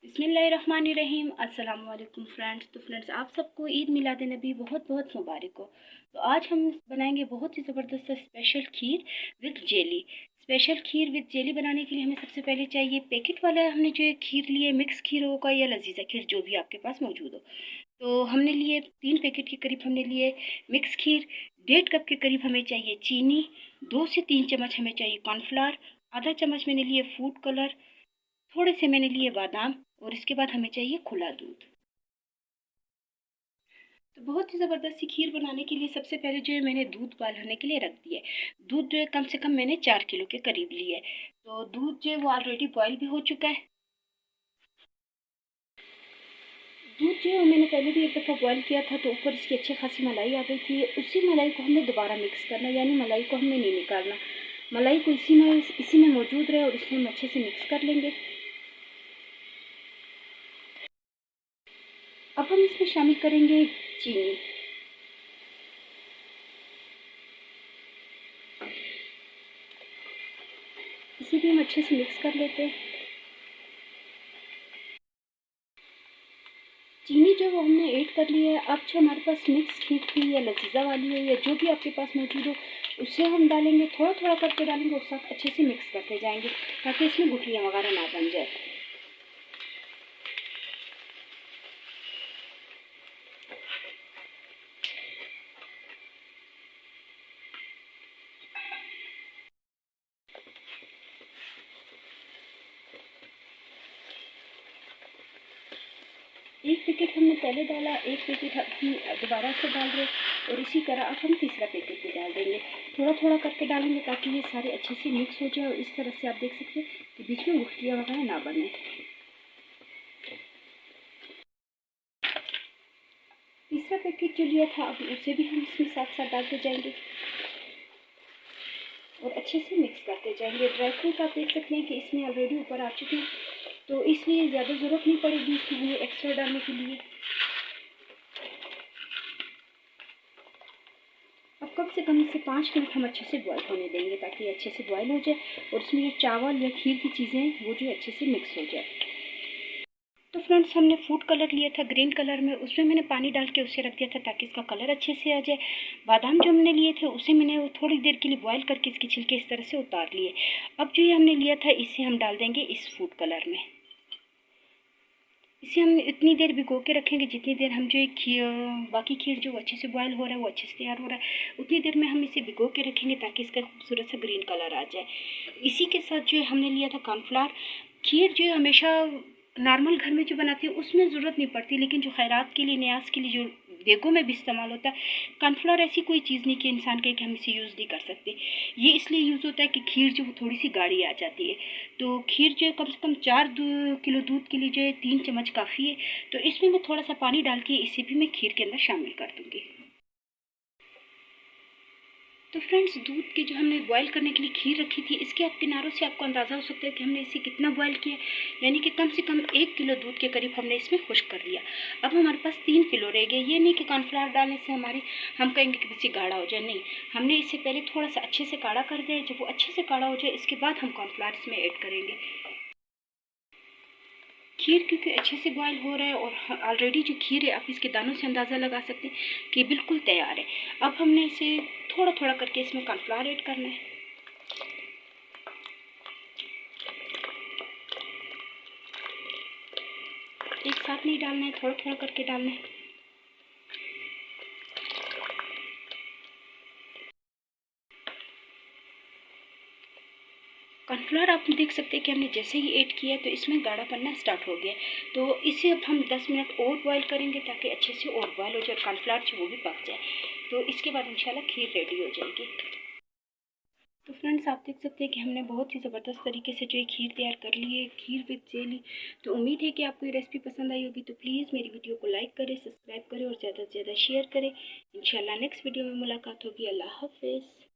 बिस्मिल्लाहिर्रहमानिर्रहीम। अस्सलाम वालेकुम फ्रेंड्स। तो फ्रेंड्स, आप सबको ईद मिलाद नबी बहुत बहुत मुबारक हो। तो आज हम बनाएंगे बहुत ही ज़बरदस्त special kheer with jelly. Special kheer with jelly बनाने के लिए हमें सबसे पहले चाहिए पैकेट वाला, हमने जो खीर लिए मिक्स खीर होगा या लजीजा खीर, जो भी आपके पास मौजूद हो। तो हमने लिए 3 पैकेट के करीब हमने लिए मिक्स खीर। 1.5 कप के करीब हमें चाहिए चीनी। 2 से 3 चम्मच हमें चाहिए कॉर्नफ्लावर। आधा चम्मच मैंने लिए फूड कलर। थोड़े से मैंने लिए बादाम। और इसके बाद हमें चाहिए खुला दूध। तो बहुत ही ज़बरदस्त सी खीर बनाने के लिए सबसे पहले जो है मैंने दूध उबालने के लिए रख दिया है। दूध जो है कम से कम मैंने 4 किलो के करीब लिए है। तो दूध जो है वो ऑलरेडी बॉयल भी हो चुका है। दूध जो है मैंने पहले भी एक दफ़ा बॉयल किया था, तो ऊपर इसकी अच्छी खासी मलाई आ गई थी। उसी मलाई को हमने दोबारा मिक्स करना, यानी मलाई को हमने नहीं निकालना। मलाई को इसी में मौजूद रहे और इसमें हम अच्छे से मिक्स कर लेंगे। अब हम इसमें शामिल करेंगे चीनी। इसे भी हम अच्छे से मिक्स कर लेते हैं। चीनी जो वो हमने ऐड कर ली है। अब जो हमारे पास मिक्स खीर थी या लजीजा वाली है या जो भी आपके पास मौजूद हो, उससे हम डालेंगे, थोड़ा थोड़ा करके डालेंगे और साथ अच्छे से मिक्स करते जाएंगे ताकि इसमें गुठलियाँ वगैरह ना बन जाए। एक पैकेट हमने पहले डाला, एक पैकेट हम दोबारा से डाल रहे और इसी तरह अब हम तीसरा पैकेट भी डाल देंगे। थोड़ा थोड़ा करके डालेंगे ताकि ये सारे अच्छे से मिक्स हो जाए और इस तरह से आप देख सकते हैं कि बीच में गुठलियाँ वगैरह ना बने। तीसरा पैकेट जो लिया था अब उसे भी हम इसमें साथ साथ डालते जाएंगे और अच्छे से मिक्स करते जाएंगे। ड्राई फ्रूट आप देख सकते हैं कि इसमें ऑलरेडी ऊपर आ चुके हैं, तो इसलिए ज़्यादा ज़रूरत नहीं पड़ेगी इसमें हमें एक्स्ट्रा डालने के लिए। अब कम से कम इसे 5 मिनट हम अच्छे से बॉयल होने देंगे ताकि अच्छे से बॉयल हो जाए और इसमें जो चावल या खीर की चीज़ें हैं वो जो अच्छे से मिक्स हो जाए। तो फ्रेंड्स, हमने फूड कलर लिया था ग्रीन कलर में, उसमें मैंने पानी डाल के उसे रख दिया था ताकि इसका कलर अच्छे से आ जाए। बादाम जो हमने लिए थे उसे मैंने थोड़ी देर के लिए बॉयल करके इसके छिलके इस तरह से उतार लिए। अब जो ये हमने लिया था इसे हम डाल देंगे इस फूड कलर में। इसे हम इतनी देर भिगो के रखेंगे जितनी देर हम जो खीर, बाकी खीर जो अच्छे से बॉयल हो रहा है वो अच्छे से तैयार हो रहा है, उतनी देर में हम इसे भिगो के रखेंगे ताकि इसका खूबसूरत सा ग्रीन कलर आ जाए। इसी के साथ जो है हमने लिया था कॉर्नफ्लावर। खीर जो है हमेशा नॉर्मल घर में जो बनाते हैं उसमें ज़रूरत नहीं पड़ती, लेकिन जो खैरात के लिए, न्याज के लिए जो देगों में भी इस्तेमाल होता है, कॉर्नफ्लावर ऐसी कोई चीज़ नहीं कि इंसान कहे कि हम इसे यूज़ नहीं कर सकते। ये इसलिए यूज़ होता है कि खीर जो थोड़ी सी गाढ़ी आ जाती है। तो खीर जो है कम से कम 4 किलो दूध के लिए जो है 3 चम्मच काफ़ी है। तो इसमें मैं थोड़ा सा पानी डाल के इसे भी मैं खीर के अंदर शामिल कर दूँगी। तो फ्रेंड्स, दूध के जो हमने बॉयल करने के लिए खीर रखी थी, इसके आप किनारों से आपको अंदाज़ा हो सकता है कि हमने इसे कितना बॉयल किया, यानी कि कम से कम 1 किलो दूध के करीब हमने इसमें खुश्क कर लिया। अब हमारे पास 3 किलो रह गए। ये नहीं कि कॉर्नफ्लावर डालने से हम कहेंगे कि बस ये गाढ़ा हो जाए, नहीं, हमने इसे पहले थोड़ा सा अच्छे से गाढ़ा कर दिया। जब वो अच्छे से गाढ़ा हो जाए इसके बाद हम कॉर्नफ्लावर इसमें ऐड करेंगे। खीर क्योंकि अच्छे से बॉयल हो रहा है और ऑलरेडी जो खीर है आप इसके दानों से अंदाज़ा लगा सकते हैं कि बिल्कुल तैयार है। अब हमने इसे थोड़ा थोड़ा करके इसमें कॉर्नफ्लावर ऐड करना है। एक साथ नहीं डालना है, थोड़ा थोड़ा करके डालना है। कॉर्नफ्लावर आप देख सकते हैं कि हमने जैसे ही ऐड किया तो इसमें गाढ़ा बनना स्टार्ट हो गया। तो इसे अब हम 10 मिनट और बॉयल करेंगे ताकि अच्छे से और बॉयल हो जाए और कॉर्नफ्लावर जो वो भी पक जाए। तो इसके बाद इंशाल्लाह खीर रेडी हो जाएगी। तो फ्रेंड्स, आप देख सकते हैं कि हमने बहुत ही ज़बरदस्त तरीके से जो है खीर तैयार कर ली है, खीर विद जेली। तो उम्मीद है कि आपको ये रेसिपी पसंद आई होगी। तो प्लीज़ मेरी वीडियो को लाइक करें, सब्सक्राइब करें और ज़्यादा से ज़्यादा शेयर करें। इंशाल्लाह नेक्स्ट वीडियो में मुलाकात होगी। अल्लाह हाफ़िज़।